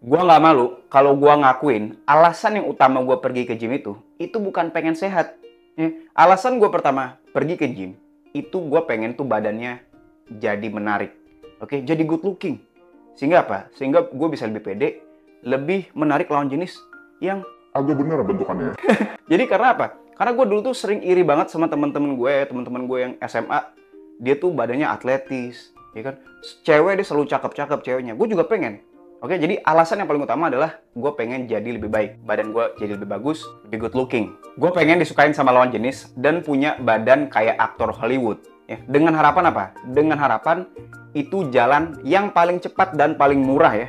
Gua nggak malu kalau gua ngakuin alasan yang utama gua pergi ke gym itu bukan pengen sehat. Ya. Alasan gua pertama pergi ke gym itu gua pengen tuh badannya jadi menarik, oke, jadi good looking. Sehingga apa? Sehingga gue bisa lebih pede, lebih menarik lawan jenis yang agak bener bentukannya. jadi karena apa? Karena gue dulu tuh sering iri banget sama teman-teman gue yang SMA. Dia tuh badannya atletis, ya kan? Cewek dia selalu cakep-cakep ceweknya. Gue juga pengen. Oke, jadi alasan yang paling utama adalah gue pengen jadi lebih baik. Badan gue jadi lebih bagus, lebih good looking. Gue pengen disukain sama lawan jenis dan punya badan kayak aktor Hollywood. Ya, dengan harapan apa? Dengan harapan itu jalan yang paling cepat dan paling murah ya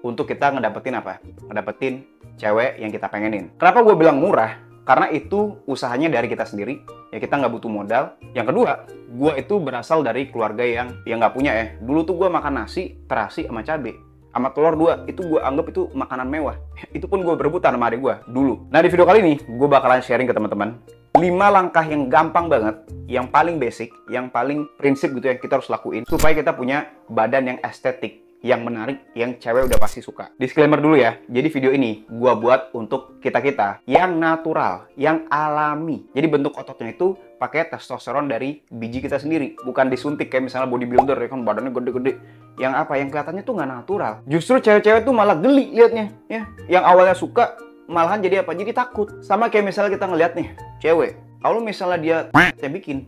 untuk kita ngedapetin apa? Ngedapetin cewek yang kita pengenin. Kenapa gue bilang murah? Karena itu usahanya dari kita sendiri, ya kita nggak butuh modal. Yang kedua, gue itu berasal dari keluarga yang nggak punya ya. Dulu tuh gue makan nasi, terasi sama cabai, sama telur dua, itu gue anggap itu makanan mewah. Itu pun gue berebutan sama adik gue dulu. Nah di video kali ini, gue bakalan sharing ke teman-teman 5 langkah yang gampang banget, yang paling basic, yang paling prinsip gitu yang kita harus lakuin supaya kita punya badan yang estetik, yang menarik, yang cewek udah pasti suka. Disclaimer dulu ya, jadi video ini gua buat untuk kita-kita yang natural, yang alami. Jadi bentuk ototnya itu pakai testosteron dari biji kita sendiri, bukan disuntik kayak misalnya bodybuilder ya kan badannya gede-gede. Yang apa? Yang kelihatannya tuh nggak natural. Justru cewek-cewek tuh malah geli liatnya, ya. Yang awalnya suka malahan jadi apa? Jadi takut. Sama kayak misalnya kita ngeliat nih, cewek. Kalau misalnya dia bikin,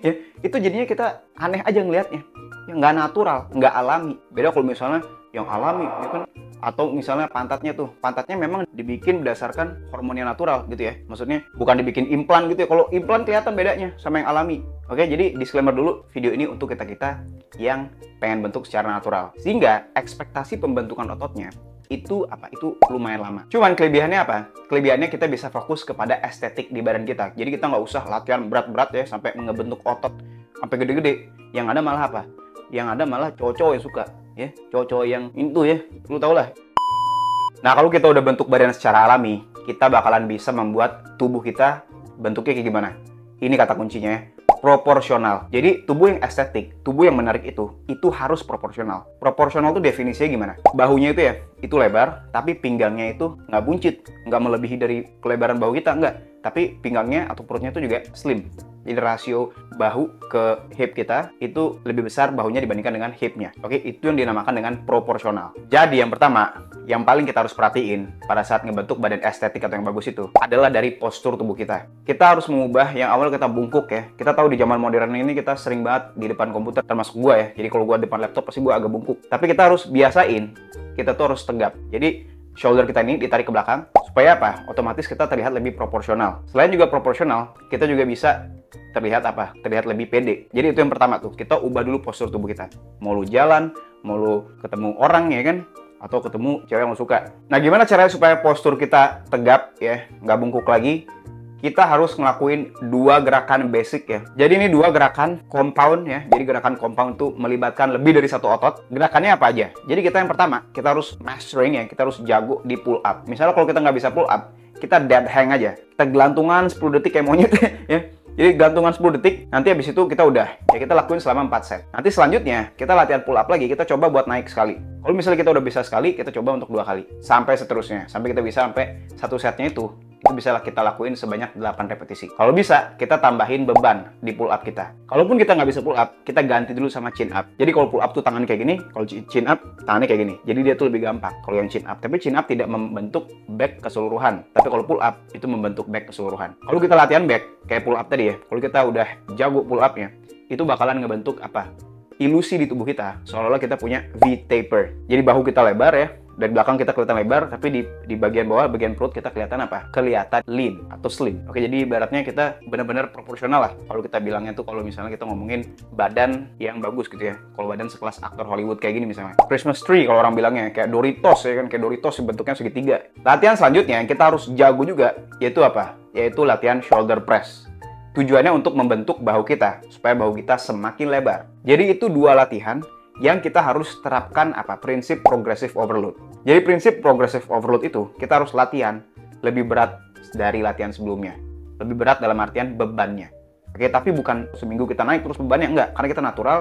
ya, itu jadinya kita aneh aja ngelihatnya. Ya, nggak natural, nggak alami. Beda kalau misalnya yang alami, ya kan? Atau misalnya pantatnya memang dibikin berdasarkan hormon yang natural gitu ya. Maksudnya bukan dibikin implan gitu ya. Kalau implan kelihatan bedanya sama yang alami. Oke, jadi disclaimer dulu, video ini untuk kita-kita yang pengen bentuk secara natural. Sehingga ekspektasi pembentukan ototnya itu lumayan lama. Cuman kelebihannya apa? Kelebihannya kita bisa fokus kepada estetik di badan kita. Jadi kita nggak usah latihan berat-berat ya sampai ngebentuk otot sampai gede-gede. Yang ada malah apa? Yang ada malah cowok-cowok yang suka ya, cowok-cowok yang itu ya, lu tau lah. Nah kalau kita udah bentuk badan secara alami, kita bakalan bisa membuat tubuh kita bentuknya kayak gimana. Ini kata kuncinya ya. Proporsional. Jadi tubuh yang estetik, tubuh yang menarik itu harus proporsional. Proporsional itu definisinya gimana? Bahunya itu ya, itu lebar, tapi pinggangnya itu nggak buncit, nggak melebihi dari kelebaran bahu kita, nggak. Tapi pinggangnya atau perutnya itu juga slim. Jadi rasio bahu ke hip kita itu lebih besar bahunya dibandingkan dengan hipnya. Oke, itu yang dinamakan dengan proporsional. Jadi yang pertama, yang paling kita harus perhatiin pada saat ngebentuk badan estetik atau yang bagus itu adalah dari postur tubuh kita. Kita harus mengubah yang awal kita bungkuk ya. Kita tahu di zaman modern ini kita sering banget di depan komputer, termasuk gua ya. Jadi kalau gua depan laptop pasti gua agak bungkuk. Tapi kita harus biasain, kita tuh harus tegap. Jadi shoulder kita ini ditarik ke belakang supaya apa? Otomatis kita terlihat lebih proporsional. Selain juga proporsional, kita juga bisa terlihat apa? Terlihat lebih pede. Jadi itu yang pertama tuh, kita ubah dulu postur tubuh kita. Mau lu jalan, mau lu ketemu orang ya kan, atau ketemu cewek yang lu suka. Nah gimana caranya supaya postur kita tegap ya, nggak bungkuk lagi? Kita harus ngelakuin 2 gerakan basic ya. Jadi ini 2 gerakan compound ya. Jadi gerakan compound itu melibatkan lebih dari 1 otot. Gerakannya apa aja? Jadi kita yang pertama, kita harus mastering ya. Kita harus jago di pull up. Misalnya kalau kita nggak bisa pull up, kita dead hang aja. Kita gelantungan 10 detik kayak monyet ya. Jadi gelantungan 10 detik, nanti habis itu kita udah. Ya kita lakuin selama 4 set. Nanti selanjutnya, kita latihan pull up lagi. Kita coba buat naik sekali. Kalau misalnya kita udah bisa sekali, kita coba untuk 2 kali. Sampai seterusnya. Sampai kita bisa sampai 1 setnya itu bisa kita lakuin sebanyak 8 repetisi. Kalau bisa, kita tambahin beban di pull up kita. Kalaupun kita nggak bisa pull up, kita ganti dulu sama chin up. Jadi kalau pull up tuh tangan kayak gini, kalau chin up tangannya kayak gini. Jadi dia tuh lebih gampang kalau yang chin up. Tapi chin up tidak membentuk back keseluruhan. Tapi kalau pull up itu membentuk back keseluruhan. Kalau kita latihan back kayak pull up tadi ya, kalau kita udah jago pull upnya, itu bakalan ngebentuk apa? Ilusi di tubuh kita, seolah-olah kita punya V-taper. Jadi bahu kita lebar ya, dari belakang kita kelihatan lebar, tapi di bagian bawah, bagian perut kita kelihatan apa? Kelihatan lean atau slim. Oke, jadi ibaratnya kita benar-benar proporsional lah. Kalau kita bilangnya tuh, kalau misalnya kita ngomongin badan yang bagus gitu ya. Kalau badan sekelas aktor Hollywood kayak gini misalnya. Christmas tree kalau orang bilangnya, kayak Doritos ya kan, kayak Doritos bentuknya segitiga. Latihan selanjutnya yang kita harus jago juga, yaitu apa? Yaitu latihan shoulder press. Tujuannya untuk membentuk bahu kita, supaya bahu kita semakin lebar. Jadi itu 2 latihan yang kita harus terapkan apa? Prinsip progressive overload. Jadi prinsip progressive overload itu, kita harus latihan lebih berat dari latihan sebelumnya. Lebih berat dalam artian bebannya. Oke, tapi bukan seminggu kita naik terus bebannya, enggak. Karena kita natural,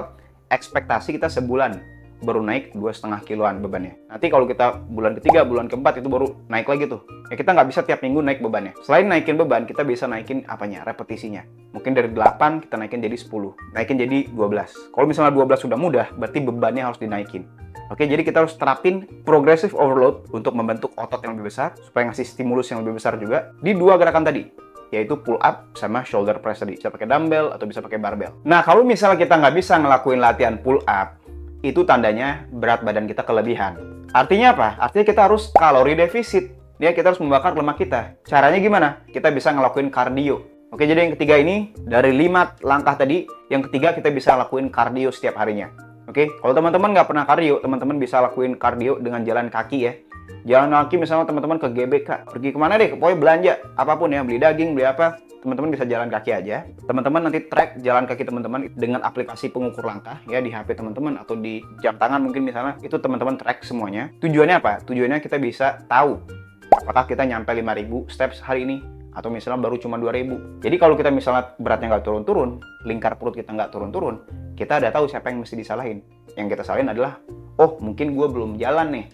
ekspektasi kita sebulan baru naik 2,5 kiloan bebannya. Nanti kalau kita bulan ketiga, bulan keempat itu baru naik lagi tuh. Ya kita nggak bisa tiap minggu naik bebannya. Selain naikin beban, kita bisa naikin apanya? Repetisinya. Mungkin dari 8 kita naikin jadi 10. Naikin jadi 12. Kalau misalnya 12 sudah mudah, berarti bebannya harus dinaikin. Oke, jadi kita harus terapin progressive overload untuk membentuk otot yang lebih besar, supaya ngasih stimulus yang lebih besar juga di dua gerakan tadi, yaitu pull up sama shoulder press tadi. Bisa pakai dumbbell atau bisa pakai barbell. Nah, kalau misalnya kita nggak bisa ngelakuin latihan pull up, itu tandanya berat badan kita kelebihan. Artinya apa? Artinya kita harus kalori defisit. Ya, kita harus membakar lemak kita. Caranya gimana? Kita bisa ngelakuin kardio. Oke, jadi yang ketiga ini, dari 5 langkah tadi, yang ketiga kita bisa lakuin kardio setiap harinya. Oke, kalau teman-teman nggak pernah kardio, teman-teman bisa lakuin kardio dengan jalan kaki ya. Jalan kaki misalnya teman-teman ke GBK, pergi kemana deh, pokoknya belanja, apapun ya, beli daging, beli apa, teman-teman bisa jalan kaki aja. Teman-teman nanti track jalan kaki teman-teman dengan aplikasi pengukur langkah ya di HP teman-teman atau di jam tangan mungkin misalnya, itu teman-teman track semuanya. Tujuannya apa? Tujuannya kita bisa tahu apakah kita nyampe 5.000 steps hari ini, atau misalnya baru cuma 2.000. Jadi kalau kita misalnya beratnya nggak turun-turun, lingkar perut kita nggak turun-turun, kita udah tahu siapa yang mesti disalahin. Yang kita salahin adalah, oh mungkin gue belum jalan nih.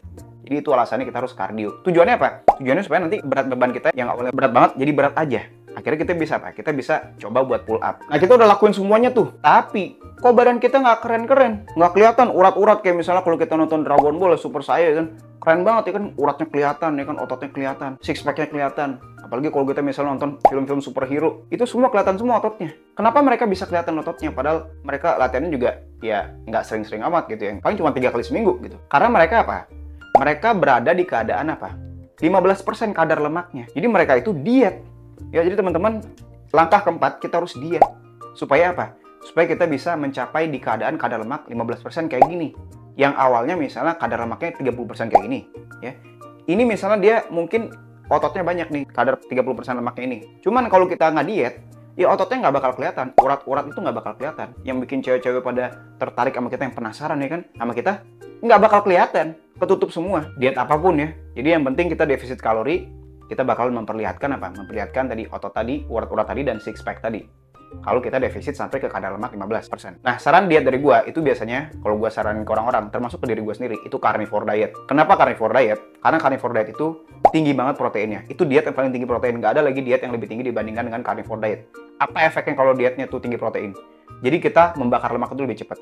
Jadi itu alasannya kita harus kardio. Tujuannya apa? Tujuannya supaya nanti berat beban kita yang awalnya berat banget jadi berat aja. Akhirnya kita bisa apa? Kita bisa coba buat pull up. Nah, kita udah lakuin semuanya tuh. Tapi kok badan kita nggak keren-keren? Nggak kelihatan urat-urat kayak misalnya kalau kita nonton Dragon Ball Super Saiyan kan. Keren banget ya kan, uratnya kelihatan ya kan, ototnya kelihatan, six pack-nya kelihatan. Apalagi kalau kita misalnya nonton film-film superhero, itu semua kelihatan semua ototnya. Kenapa mereka bisa kelihatan ototnya? Padahal mereka latihannya juga ya nggak sering-sering amat gitu ya. Paling cuma 3 kali seminggu gitu. Karena mereka apa? Mereka berada di keadaan apa? 15% kadar lemaknya. Jadi mereka itu diet. Ya, jadi teman-teman, langkah keempat kita harus diet. Supaya apa? Supaya kita bisa mencapai di keadaan kadar lemak 15% kayak gini. Yang awalnya misalnya kadar lemaknya 30% kayak gini. Ya. Ini misalnya dia mungkin ototnya banyak nih, kadar 30% lemaknya ini. Cuman kalau kita nggak diet, ya ototnya nggak bakal kelihatan. Urat-urat itu nggak bakal kelihatan. Yang bikin cewek-cewek pada tertarik sama kita, yang penasaran ya kan, sama kita, nggak bakal kelihatan. Ketutup semua. Diet apapun ya. Jadi yang penting kita defisit kalori, kita bakal memperlihatkan apa? Memperlihatkan tadi otot tadi, urat-urat tadi, dan six pack tadi. Kalau kita defisit sampai ke kadar lemak 15%. Nah, saran diet dari gua itu biasanya, kalau gua saranin ke orang-orang, termasuk ke diri gua sendiri, itu carnivore diet. Kenapa carnivore diet? Karena carnivore diet itu tinggi banget proteinnya. Itu diet yang paling tinggi protein. Nggak ada lagi diet yang lebih tinggi dibandingkan dengan carnivore diet. Apa efeknya kalau dietnya tuh tinggi protein? Jadi kita membakar lemak itu lebih cepat.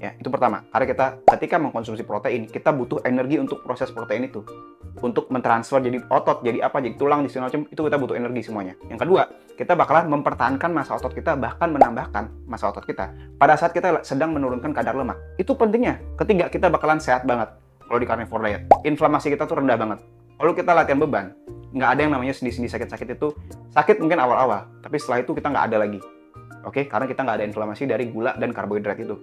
Ya, itu pertama. Karena kita ketika mengkonsumsi protein, kita butuh energi untuk proses protein itu. Untuk mentransfer jadi otot, jadi apa, jadi tulang, di segala macam, itu kita butuh energi semuanya. Yang kedua, kita bakalan mempertahankan massa otot kita, bahkan menambahkan massa otot kita pada saat kita sedang menurunkan kadar lemak. Itu pentingnya. Ketiga, kita bakalan sehat banget kalau di carnivore diet. Inflamasi kita tuh rendah banget. Kalau kita latihan beban, nggak ada yang namanya sendi-sendi sakit-sakit itu. Sakit mungkin awal-awal, tapi setelah itu kita nggak ada lagi. Oke, karena kita nggak ada inflamasi dari gula dan karbohidrat itu.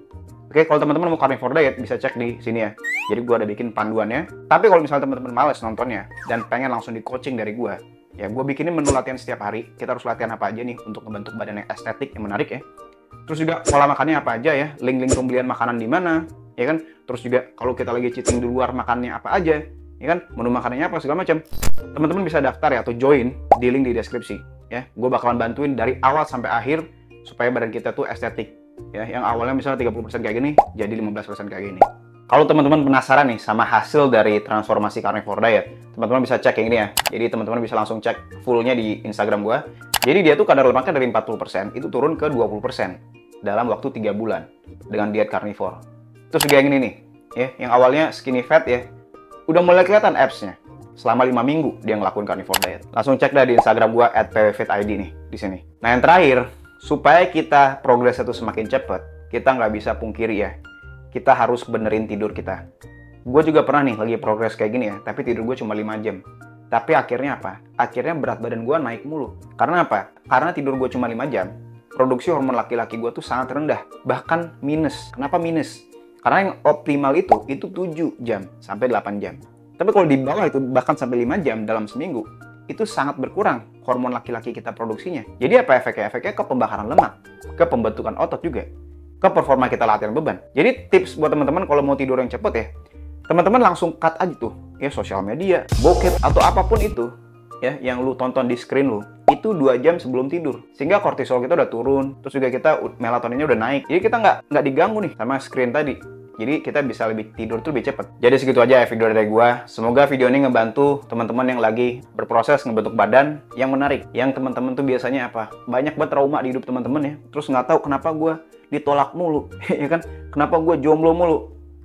Oke, kalau teman-teman mau carnivore diet, bisa cek di sini ya. Jadi gue ada bikin panduannya. Tapi kalau misalnya teman-teman males nontonnya dan pengen langsung di coaching dari gue, ya gue bikinin menu latihan setiap hari. Kita harus latihan apa aja nih untuk membentuk badan yang estetik, yang menarik ya. Terus juga pola makannya apa aja ya, link-link pembelian makanan di mana, ya kan. Terus juga kalau kita lagi cheating di luar, makannya apa aja, ya kan, menu makanannya apa segala macam. Teman-teman bisa daftar ya atau join di link di deskripsi. Ya, gue bakalan bantuin dari awal sampai akhir supaya badan kita tuh estetik. Ya, yang awalnya misalnya 30% kayak gini, jadi 15% kayak gini. Kalau teman-teman penasaran nih sama hasil dari transformasi carnivore diet, teman-teman bisa cek yang ini ya. Jadi teman-teman bisa langsung cek fullnya di Instagram gua. Jadi dia tuh kadar lemaknya dari 40%, itu turun ke 20% dalam waktu 3 bulan dengan diet carnivore. Terus juga yang ini nih, ya, yang awalnya skinny fat ya, udah mulai kelihatan abs-nya. Selama 5 minggu dia ngelakuin carnivore diet. Langsung cek dah di Instagram gua @pwfitid nih, di sini. Nah, yang terakhir, supaya kita progres itu semakin cepat, kita nggak bisa pungkiri ya, kita harus benerin tidur kita. Gue juga pernah nih lagi progres kayak gini ya, tapi tidur gue cuma 5 jam. Tapi akhirnya apa? Akhirnya berat badan gue naik mulu. Karena apa? Karena tidur gue cuma 5 jam, produksi hormon laki-laki gue tuh sangat rendah. Bahkan minus. Kenapa minus? Karena yang optimal itu 7 jam sampai 8 jam. Tapi kalau di bawah itu bahkan sampai 5 jam dalam seminggu, itu sangat berkurang hormon laki-laki kita produksinya. Jadi apa efeknya? Efeknya ke pembakaran lemak, ke pembentukan otot juga, ke performa kita latihan beban. Jadi tips buat teman-teman kalau mau tidur yang cepet ya, teman-teman langsung cut aja tuh ya sosial media, bokep atau apapun itu ya yang lu tonton di screen lu, itu 2 jam sebelum tidur. Sehingga kortisol kita udah turun, terus juga kita melatoninnya udah naik. Jadi kita nggak diganggu nih sama screen tadi. Jadi kita bisa lebih tidur tuh lebih cepet. Jadi segitu aja ya video dari gua. Semoga video ini ngebantu teman-teman yang lagi berproses ngebentuk badan yang menarik. Yang teman-teman tuh biasanya apa? Banyak banget trauma di hidup teman-teman ya. Terus nggak tahu kenapa gua ditolak mulu, ya kan? Kenapa gua jomblo mulu?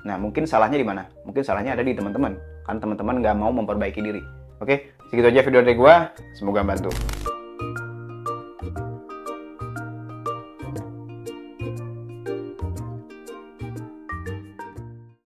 Nah, mungkin salahnya di mana? Mungkin salahnya ada di teman-teman. Kan teman-teman nggak mau memperbaiki diri. Oke, segitu aja video dari gua. Semoga membantu.